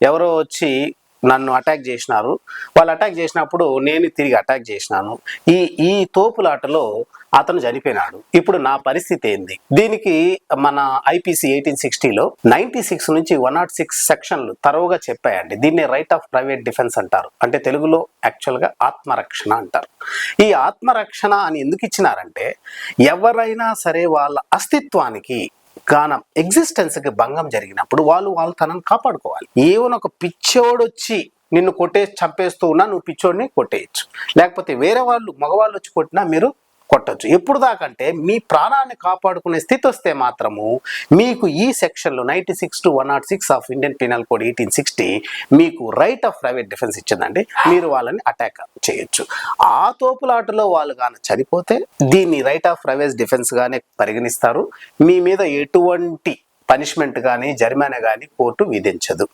ఎవరో వచ్చి నన్ను అటాక్ చేసినారు, వాళ్ళు అటాక్ చేసినప్పుడు నేను తిరిగి అటాక్ చేసినాను, ఈ ఈ తోపులాటలో అతను చనిపోయినాడు, ఇప్పుడు నా పరిస్థితి ఏంది? దీనికి మన ఐపీసీ 1860లో 96 నుంచి 106 సెక్షన్లు తరువుగా చెప్పాయండి. దీన్ని రైట్ ఆఫ్ ప్రైవేట్ డిఫెన్స్ అంటారు, అంటే తెలుగులో యాక్చువల్గా ఆత్మరక్షణ అంటారు. ఈ ఆత్మరక్షణ అని ఎందుకు ఇచ్చినారంటే, ఎవరైనా సరే వాళ్ళ అస్తిత్వానికి గానం ఎగ్జిస్టెన్స్కి భంగం జరిగినప్పుడు వాళ్ళు తనని కాపాడుకోవాలి. ఏవైనా ఒక పిచ్చోడు వచ్చి నిన్ను కొట్టేసి చంపేస్తూ ఉన్నా నువ్వు పిచ్చోడిని కొట్టేయచ్చు, లేకపోతే వేరే వాళ్ళు మగవాళ్ళు వచ్చి కొట్టినా మీరు కొట్టచ్చు. ఎప్పుడు దాకంటే మీ ప్రాణాన్ని కాపాడుకునే స్థితి వస్తే మాత్రము మీకు ఈ సెక్షన్లో 96 to 106 of Indian penal code 1860 మీకు రైట్ ఆఫ్ ప్రైవేట్ డిఫెన్స్ ఇచ్చిందండి. మీరు వాళ్ళని అటాక్ చేయొచ్చు. ఆ తోపులాటలో వాళ్ళు కానీ చనిపోతే దీన్ని రైట్ ఆఫ్ ప్రైవేట్ డిఫెన్స్ గానే పరిగణిస్తారు. మీ మీద ఎటువంటి పనిష్మెంట్ కానీ జరిమానా కానీ కోర్టు విధించదు.